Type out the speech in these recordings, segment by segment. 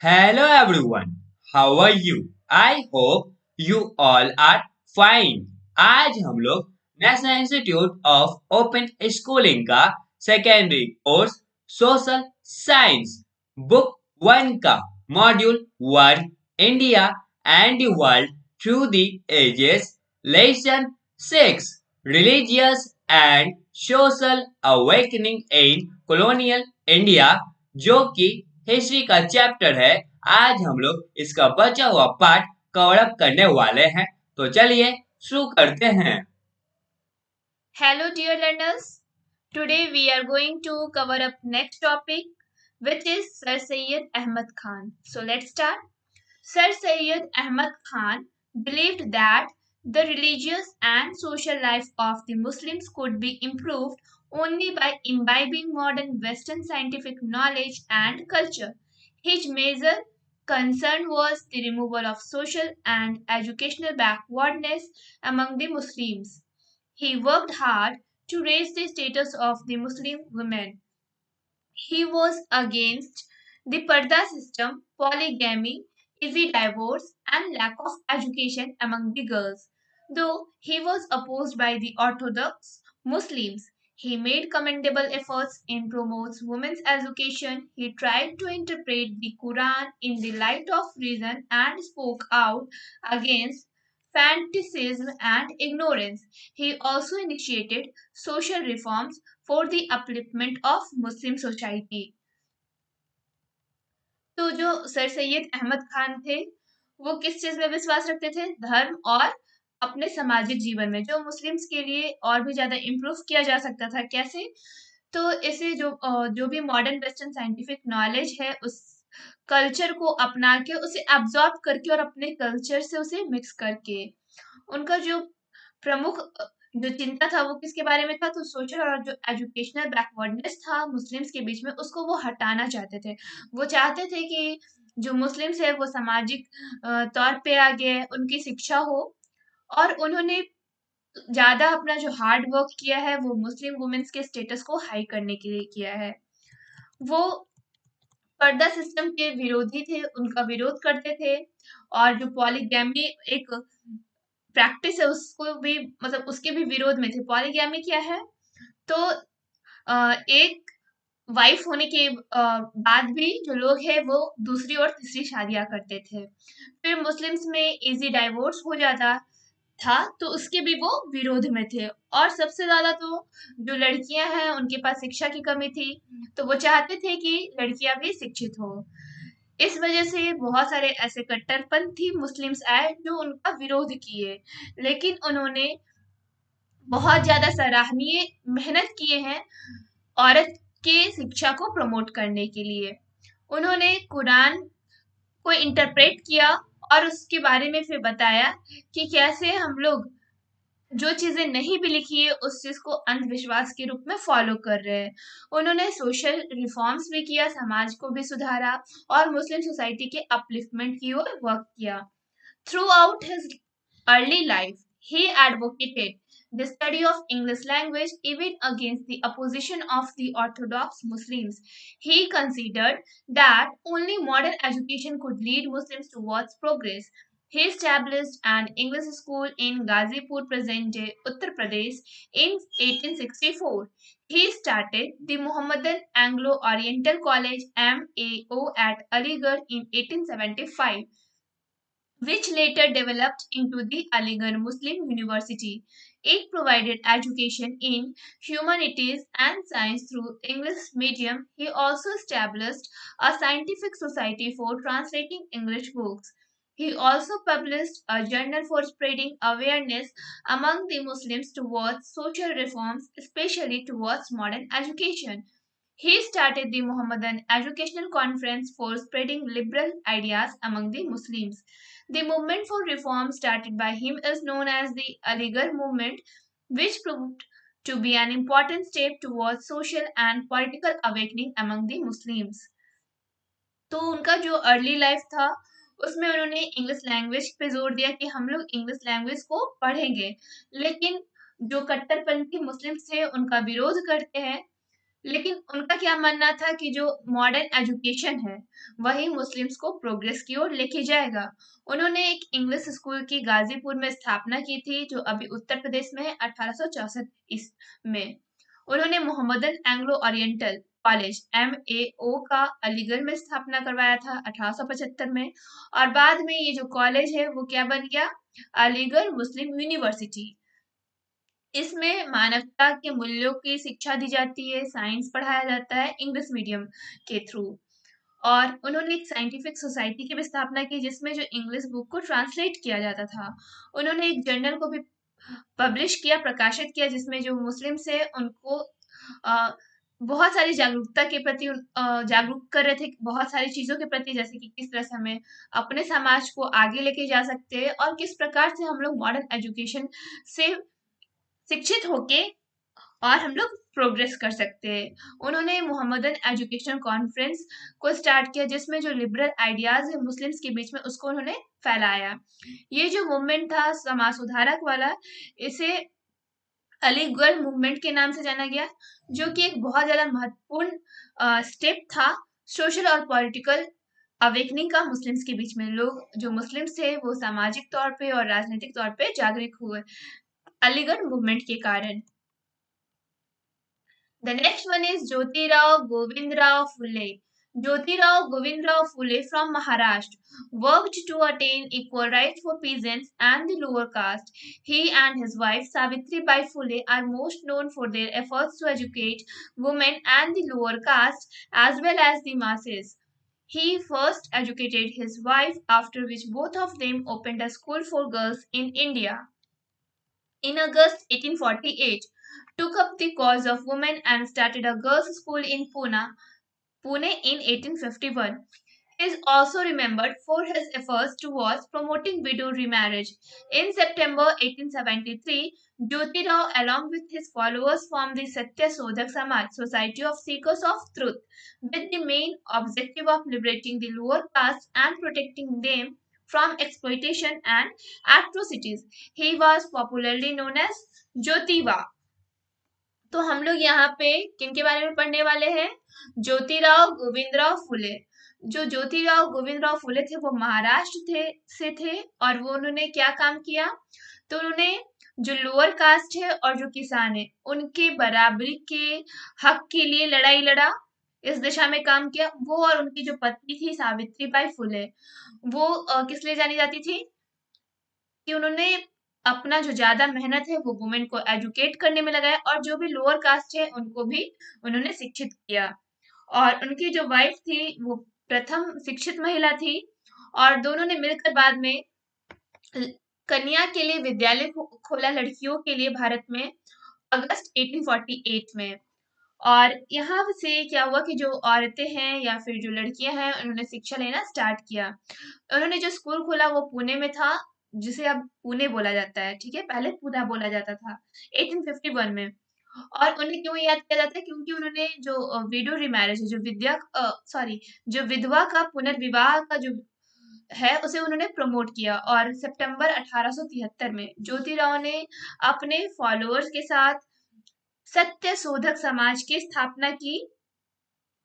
Hello everyone, how are you? I hope you all are fine. आज हम लोग national institute of open schooling का secondary course social science book one का module one India and the world through the ages lesson six religious and social awakening in colonial India जो कि history का chapter है। आज हम लोग इसका बचा हुआ पार्ट कवर अप करने वाले हैं, तो चलिए शुरू करते हैं। Hello dear learners. Today we are going to cover up next topic which is Sir Syed Ahmad Khan. So let's start. Sir Syed Ahmad Khan believed that the religious and social life of the Muslims could be improved only by imbibing modern Western scientific knowledge and culture. His major concern was the removal of social and educational backwardness among the Muslims. He worked hard to raise the status of the Muslim women. He was against the Parda system, polygamy, easy divorce, and lack of education among the girls. Though he was opposed by the Orthodox Muslims, he made commendable efforts in promotes women's education. He tried to interpret the Quran in the light of reason and spoke out against fanaticism and ignorance. He also initiated social reforms for the upliftment of Muslim society. तो जो sir Syed Ahmad Khan थे वो किस चीज में विश्वास रखते थे? धर्म और अपने सामाजिक जीवन में जो मुस्लिम्स के लिए और भी ज्यादा इम्प्रूव किया जा सकता था। कैसे? तो इसे जो भी मॉडर्न वेस्टर्न साइंटिफिक नॉलेज है उस कल्चर को अपना के उसे एब्जॉर्ब करके और अपने कल्चर से उसे मिक्स करके उनका जो प्रमुख जो चिंता था वो किसके बारे में था? तो सोशल और जो एजुकेशनल बैकवर्डनेस था मुस्लिम्स के बीच में उसको वो हटाना चाहते थे। वो चाहते थे कि जो मुस्लिम्स है वो सामाजिक तौर पे आगे उनकी शिक्षा हो और उन्होंने ज़्यादा अपना जो हार्ड वर्क किया है वो मुस्लिम वुमेन्स के स्टेटस को हाई करने के लिए किया है। वो पर्दा सिस्टम के विरोधी थे, उनका विरोध करते थे और जो पॉलीगैमी एक प्रैक्टिस है उसको भी मतलब उसके भी विरोध में थे। पॉलीगैमी क्या है? तो एक वाइफ होने के बाद भी जो लोग हैं वो दूसरी और तीसरी शादियां करते थे। फिर मुस्लिम्स में इजी डाइवोर्स हो जाता था तो उसके भी वो विरोध में थे और सबसे ज्यादा तो जो लड़कियां हैं उनके पास शिक्षा की कमी थी तो वो चाहते थे कि लड़कियां भी शिक्षित हो। इस वजह से बहुत सारे ऐसे कट्टरपंथी मुस्लिम्स आए जो उनका विरोध किए, लेकिन उन्होंने बहुत ज्यादा सराहनीय मेहनत किए हैं औरत के शिक्षा को प्रमोट करने के लिए। उन्होंने कुरान को इंटरप्रेट किया और उसके बारे में फिर बताया कि कैसे हम लोग जो चीजें नहीं भी लिखी है उस चीज को अंधविश्वास के रूप में फॉलो कर रहे हैं। उन्होंने सोशल रिफॉर्म्स भी किया, समाज को भी सुधारा और मुस्लिम सोसाइटी के अपलिफ्टमेंट की ओर वर्क किया। Throughout his early life, he advocated the study of English language even against the opposition of the Orthodox Muslims. He considered that only modern education could lead Muslims towards progress. He established an English school in Ghazipur, present-day Uttar Pradesh, in 1864. He started the Muhammadan Anglo-Oriental College (MAO) at Aligarh in 1875, which later developed into the Aligarh Muslim University. It provided education in humanities and science through English medium. He also established a scientific society for translating English books. He also published a journal for spreading awareness among the Muslims towards social reforms, especially towards modern education. He started the Muhammadan Educational Conference for spreading liberal ideas among the Muslims. The movement for reform started by him is known as the Aligarh movement, which proved to be an important step towards social and political awakening among the Muslims. तो उनका जो early life था उसमें उन्होंने English language पे जोर दिया कि हम लोग इंग्लिश लैंग्वेज को पढ़ेंगे, लेकिन जो कट्टरपंथी मुस्लिम्स थे उनका विरोध करते हैं लेकिन उनका क्या मानना था कि जो मॉडर्न एजुकेशन है वही मुस्लिम्स को प्रोग्रेस की ओर लेके जाएगा। उन्होंने एक इंग्लिश स्कूल की गाजीपुर में स्थापना की थी जो अभी उत्तर प्रदेश में है 1864 में। उन्होंने Mohammedan Anglo oriental college MAO का अलीगढ़ में स्थापना करवाया था 1875 में। और बाद में ये जो कॉलेज है वो क्या बन गया, अलीगढ़ मुस्लिम यूनिवर्सिटी। इसमें मानवता के मूल्यों की शिक्षा दी जाती है, साइंस पढ़ाया जाता है इंग्लिश मीडियम के थ्रू। और उन्होंने एक साइंटिफिक सोसाइटी की भी स्थापना की जिसमें जो इंग्लिश बुक को ट्रांसलेट किया जाता था। उन्होंने एक जर्नल को भी पब्लिश किया, प्रकाशित किया, जिसमें जो मुस्लिम्स है उनको अ, बहुत सारी जागरूकता के प्रति जागरूक कर रहे थे बहुत सारी चीजों के प्रति, जैसे कि किस तरह से हमें अपने समाज को आगे लेके जा सकते हैं और किस प्रकार से हम लोग मॉडर्न एजुकेशन से शिक्षित होके और हम लोग प्रोग्रेस कर सकते हैं। उन्होंने मोहम्मदन एजुकेशन कॉन्फ्रेंस को स्टार्ट किया जिसमें जो लिबरल आइडियाज है मुस्लिम्स के बीच में उसको उन्होंने फैलाया। ये जो मूवमेंट था समाज सुधारक वाला, इसे अलीगढ़ मूवमेंट के नाम से जाना गया, जो कि एक बहुत ज्यादा महत्वपूर्ण स्टेप था सोशल और पॉलिटिकल अवेकनिंग का मुस्लिम्स के बीच में। लोग जो मुस्लिम्स थे वो सामाजिक तौर पे और राजनीतिक तौर पे जागरूक हुए अलीगढ़ मूवमेंट के कारण। The next one is Jyotirao Govindrao Phule. Jyotirao Govindrao Phule from Maharashtra worked to attain equal rights for peasants and the lower caste. He and his wife Savitri Bai Phule are most known for their efforts to educate women and the lower caste as well as the masses. He first educated his wife, after which both of them opened a school for girls in India. In August 1848, took up the cause of women and started a girls' school in Pune in 1851. He is also remembered for his efforts towards promoting widow remarriage. In September 1873, Jyoti Rao, along with his followers, formed the Satya Sodhak Samaj, Society of Seekers of Truth, with the main objective of liberating the lower caste and protecting them from exploitation and atrocities. He was popularly known as Jyotiba. तो हम लोग यहाँ पे किन के बारे में पढ़ने वाले हैं, ज्योतिराव गोविंदराव फुले। जो ज्योतिराव गोविंदराव फुले थे वो महाराष्ट्र थे और वो उन्होंने क्या काम किया, तो उन्होंने जो लोअर कास्ट है और जो किसान है उनके बराबरी के हक के लिए लड़ाई लड़ा, इस दिशा में काम किया। वो और उनकी जो पत्नी थी सावित्री बाई फुले, वो किस लिए जानी जाती थी कि उन्होंने अपना जो ज्यादा मेहनत है वो वुमेन को एजुकेट करने में लगाया और जो भी लोअर कास्ट है उनको भी उन्होंने शिक्षित किया। और उनकी जो वाइफ थी वो प्रथम शिक्षित महिला थी और दोनों ने मिलकर बाद में कन्या के लिए विद्यालय खोला लड़कियों के लिए भारत में अगस्त 1848 में। और यहाँ से क्या हुआ कि जो औरतें हैं या फिर जो लड़कियां हैं उन्होंने शिक्षा लेना स्टार्ट किया। उन्होंने जो स्कूल खोला वो पुणे में था, जिसे अब पुणे बोला जाता है, ठीक है, पहले पूना बोला जाता था 1851 में। और उन्हें क्यों याद किया जाता है, क्योंकि उन्होंने जो विडो रिमैरिज जो जो विधवा का पुनर्विवाह का जो है उसे उन्होंने प्रमोट किया। और सितंबर 1873 में ज्योतिराव ने अपने फॉलोअर्स के साथ सत्य शोधक समाज की स्थापना की,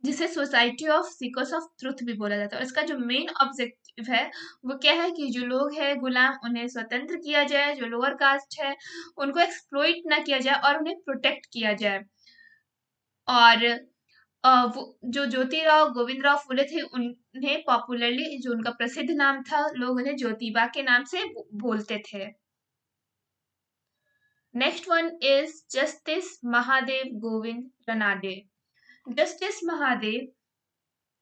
जिसे society of seekers of truth भी बोला जाता है। और इसका जो मेन ऑब्जेक्टिव है वो क्या है कि जो लोग हैं गुलाम उन्हें स्वतंत्र किया जाए, जो लोअर कास्ट है उनको एक्सप्लॉइट ना किया जाए और उन्हें प्रोटेक्ट किया जाए। और वो जो ज्योतिराव गोविंदराव फुले थे उन्हें पॉपुलरली, जो उनका प्रसिद्ध नाम था, लोग उन्हें ज्योतिबा के नाम से बोलते थे। Next one is justice Mahadev Govind Ranade. Justice Mahadev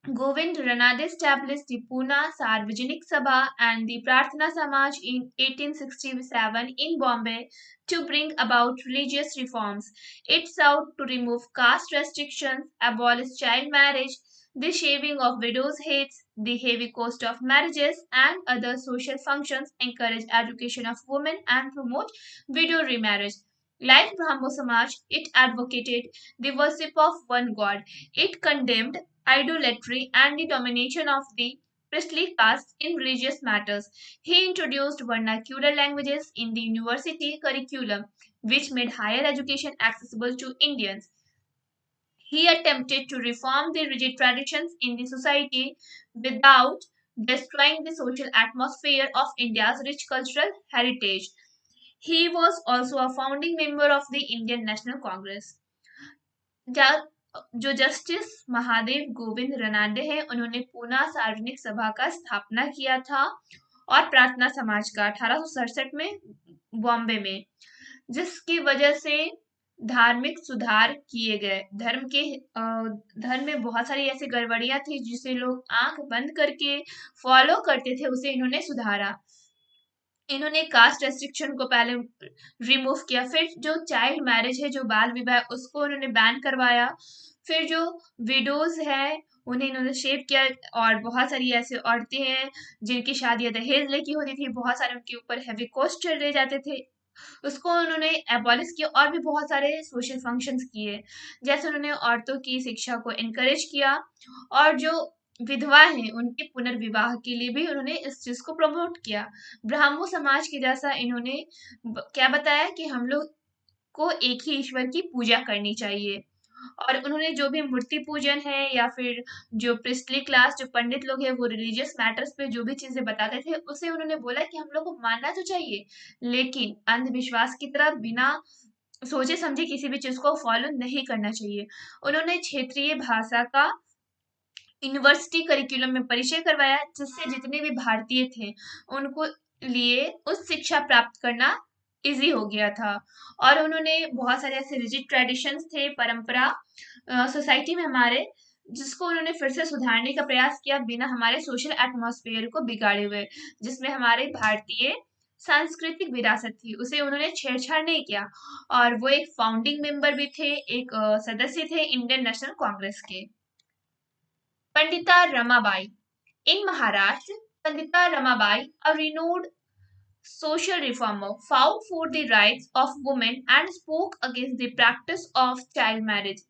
Govind Ranade established the Pune Sarvajanik Sabha and the Prarthana Samaj in 1867 in Bombay to bring about religious reforms. It sought to remove caste restrictions, abolish child marriage, the shaving of widows' heads, the heavy cost of marriages, and other social functions, encourage education of women, and promote widow remarriage. Like Brahmo Samaj, it advocated the worship of one god. It condemned idolatry and the domination of the priestly caste in religious matters. He introduced vernacular languages in the university curriculum, which made higher education accessible to Indians. He attempted to reform the rigid traditions in the society without destroying the social atmosphere of India's rich cultural heritage. He was also a founding member of the Indian National Congress. जा- जो justice Mahadev Govind Ranade हैं, उन्होंने पूना सार्वजनिक सभा का स्थापना किया था और प्रार्थना समाज का 1867 में बॉम्बे में, जिसकी वजह से धार्मिक सुधार किए गए। धर्म में बहुत सारी ऐसी गड़बड़ियां थी जिसे लोग आंख बंद करके फॉलो करते थे, उसे इन्होंने सुधारा। इन्होंने कास्ट रेस्ट्रिक्शन को पहले रिमूव किया, फिर जो चाइल्ड मैरिज है, जो बाल विवाह, उसको उन्होंने बैन करवाया। फिर जो विडोज है उन्हें इन्होंने शेव किया, और बहुत सारी ऐसी औरतें हैं जिनकी शादियां दहेज लेके होती थी, बहुत सारे उनके ऊपर हैवी कॉस्ट चढ़े जाते थे, उसको उन्होंने एबॉलिश किया। और भी बहुत सारे सोशल फंक्शंस किए, जैसे उन्होंने औरतों की शिक्षा को इनकरेज किया, और जो विधवा हैं उनके पुनर्विवाह के लिए भी उन्होंने इस चीज को प्रमोट किया। ब्राह्मो समाज के जैसा इन्होंने क्या बताया कि हम लोग को एक ही ईश्वर की पूजा करनी चाहिए। और उन्होंने जो भी मूर्ति पूजन है या फिर जो प्रिस्टली क्लास, जो पंडित लोग हैं, वो रिलीजियस मैटर्स पे जो भी चीजें बताते थे, उसे उन्होंने बोला कि हम लोग को मानना तो चाहिए, लेकिन अंधविश्वास की तरह बिना सोचे समझे किसी भी चीज को फॉलो नहीं करना चाहिए। उन्होंने क्षेत्रीय भाषा का यूनिवर्सिटी करिकुलम में परिचय करवाया, जिससे जितने भी भारतीय थे उनको लिए उस शिक्षा प्राप्त करना इजी हो गया था। और उन्होंने बहुत सारे ऐसे रिजिड ट्रेडिशंस थे, परंपरा सोसाइटी में हमारे, जिसको उन्होंने फिर से सुधारने का प्रयास किया बिना हमारे सोशल एटमॉस्फेयर को बिगाड़े हुए। जिसमें हमारे भारतीय सांस्कृतिक विरासत थी, उसे उन्होंने छेड़छाड़ नहीं किया। और वो एक फाउंडिंग मेंबर भी थे, एक सदस्य थे इंडियन नेशनल कांग्रेस के। Pandita Ramabai. In Maharashtra, Pandita Ramabai, a renowned social reformer, fought for the rights of women and spoke against the practice of child marriage.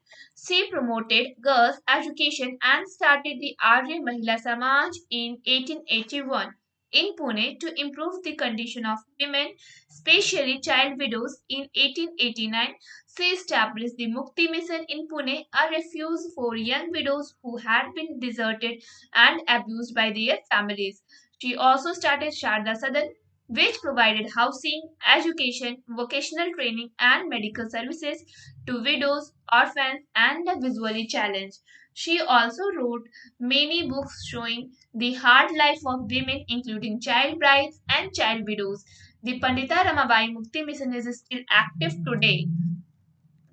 She promoted girls' education and started the Arya Mahila Samaj in 1881 in Pune to improve the condition of women, especially child widows. In 1889, she established the Mukti Mission in Pune, a refuge for young widows who had been deserted and abused by their families. She also started Sharda Sadan, which provided housing, education, vocational training, and medical services to widows, orphans, and the visually challenged. She also wrote many books showing the hard life of women, including child brides and child widows. The Pandita Ramabai Mukti Mission is still active today.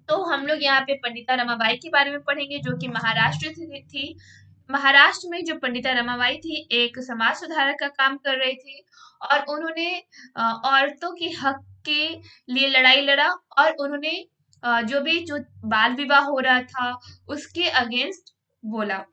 तो हम लोग यहाँ पे पंडिता रमाबाई के बारे में पढ़ेंगे, जो कि महाराष्ट्र से थी। महाराष्ट्र में जो पंडिता रमाबाई थी, एक समाज सुधारक का काम कर रही थी, और उन्होंने औरतों के हक के लिए लड़ाई लड़ा, और उन्होंने जो बाल विवाह हो रहा था उसके अगेंस्ट बोला।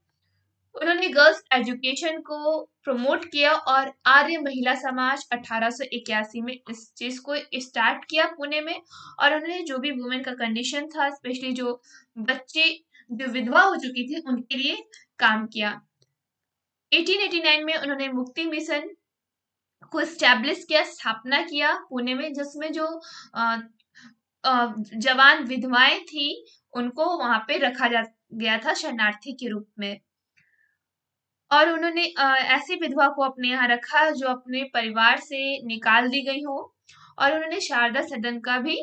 उन्होंने गर्ल्स एजुकेशन को प्रमोट किया, और आर्य महिला समाज 1881 में इस चीज को स्टार्ट किया पुणे में। और उन्होंने जो भी वुमेन का कंडीशन था, स्पेशली जो बच्चे जो विधवा हो चुकी थी, उनके लिए काम किया। 1889 में उन्होंने मुक्ति मिशन को स्टैब्लिश किया, स्थापना किया पुणे में, जिसमें जो जवान विधवाएं थी उनको वहां पे रखा गया था शरणार्थी के रूप में। और उन्होंने ऐसी विधवा को अपने यहाँ रखा जो अपने परिवार से निकाल दी गई हो। और उन्होंने शारदा सदन का भी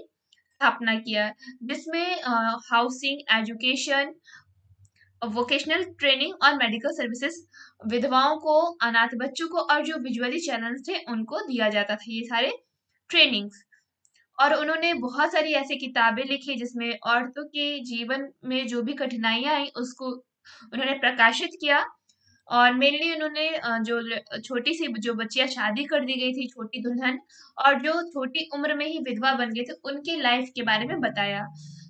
स्थापना किया, जिसमें हाउसिंग, एजुकेशन, वोकेशनल ट्रेनिंग और मेडिकल सर्विसेज विधवाओं को, अनाथ बच्चों को, और जो विजुअली चैलेंज थे उनको दिया जाता था, ये सारे ट्रेनिंग्स। और उन्होंने बहुत सारी ऐसी किताबें लिखी जिसमें औरतों के जीवन में जो भी कठिनाइयां आई उसको उन्होंने प्रकाशित किया। और मेनली उन्होंने जो छोटी सी जो बच्चियां शादी कर दी गई थी, छोटी दुल्हन, और जो छोटी उम्र में ही विधवा बन गए थे, उनके लाइफ के बारे में बताया।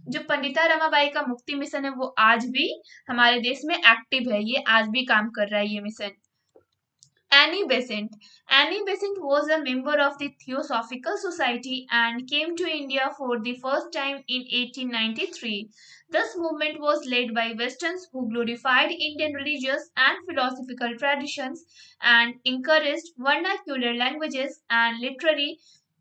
जो पंडिता रमाबाई का मुक्ति मिशन है वो आज भी हमारे देश में एक्टिव है, ये आज भी काम कर रहा है ये mission. Annie Besant. Annie Besant was a member of the Theosophical Society and came to India for the first time in 1893. This movement was led by Westerns who glorified Indian religious and philosophical traditions and encouraged vernacular languages and literary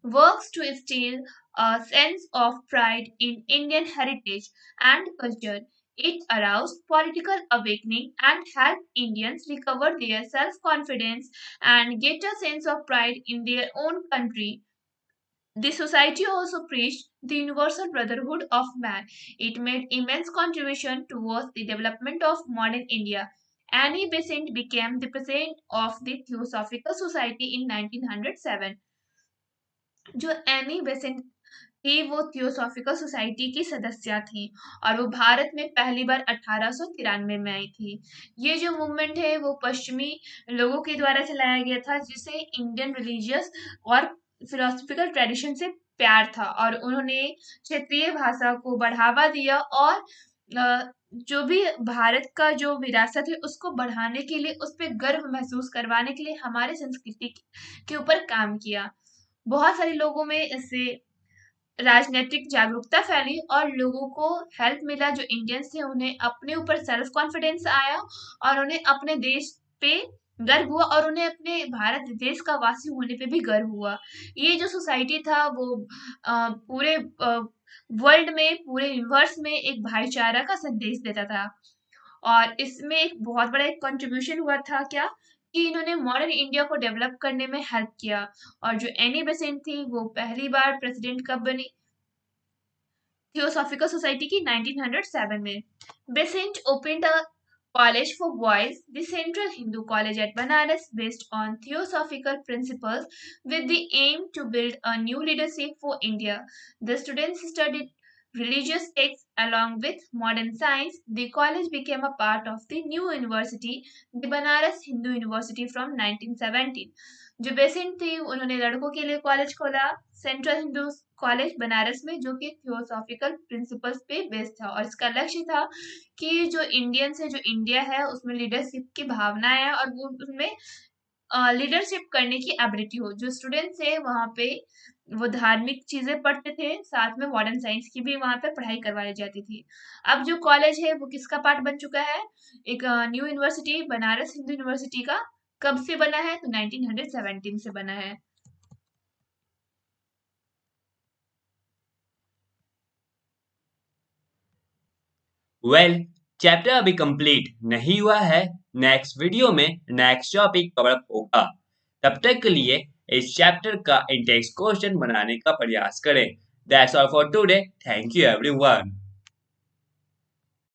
works to instill a sense of pride in Indian heritage and culture. It aroused political awakening and helped Indians recover their self-confidence and get a sense of pride in their own country. The society also preached the universal brotherhood of man. It made immense contribution towards the development of modern India. Annie Besant became the president of the Theosophical Society in 1907. जो Annie Besant थी वो theosophical society की सदस्य थी और वो भारत में पहली बार 1893 में आई थी। ये जो मूवमेंट है वो पश्चिमी लोगों के द्वारा चलाया गया था जिसे इंडियन रिलीजियस और फिलोसफिकल ट्रेडिशन से प्यार था और उन्होंने क्षेत्रीय भाषा को बढ़ावा दिया और जो भी भारत का जो विरासत है उसको बढ़ाने के लिए उस पर गर्व महसूस करवाने के लिए हमारे संस्कृति के ऊपर काम किया। बहुत सारे लोगों में इससे राजनीतिक जागरूकता फैली और लोगों को हेल्प मिला। जो इंडियंस थे उन्हें अपने ऊपर सेल्फ कॉन्फिडेंस आया और उन्हें अपने देश पे गर्व हुआ और उन्हें अपने भारत देश का वासी होने पे भी गर्व हुआ। ये जो सोसाइटी था वो पूरे वर्ल्ड में पूरे यूनिवर्स में एक भाईचारा का संदेश देता था और इसमें एक बहुत बड़ा एक कंट्रीब्यूशन हुआ था क्या कि इन्होंने मॉडर्न इंडिया को डेवलप करने में हेल्प किया। और जो एनी बेसेंट थी वो पहली बार प्रेसिडेंट कब बनी थियोसॉफिकल सोसाइटी की 1907 में। Besant opened a college for boys, the Central Hindu College at Banaras, based on theosophical principles with the aim to build a new leadership for India. The students studied religious texts along with modern science. The college became a part of the new university, the Banaras Hindu University from 1917. जो Besant थी उन्होंने लड़कों के लिए college खोला central Hindu college Banaras में जो कि थियोसॉफिकल प्रिंसिपल्स पे बेस्ड था और इसका लक्ष्य था कि जो इंडियंस है जो इंडिया है उसमें लीडरशिप की भावना है और वो उसमें लीडरशिप करने की एबिलिटी हो। जो स्टूडेंट्स है वहाँ पे वो धार्मिक चीजें पढ़ते थे साथ में मॉडर्न साइंस की भी वहाँ पे पढ़ाई करवाई जाती थी। अब जो कॉलेज है वो किसका पार्ट बन चुका है एक new university Banaras Hindu university का। कब से बना है तो 1917 से बना है। वेल चैप्टर अभी कंप्लीट नहीं हुआ है, नेक्स्ट वीडियो में नेक्स्ट टॉपिक कवर होगा। तब तक के लिए इस चैप्टर का इंटेक्स क्वेश्चन बनाने का प्रयास करें। That's all for today, thank you everyone.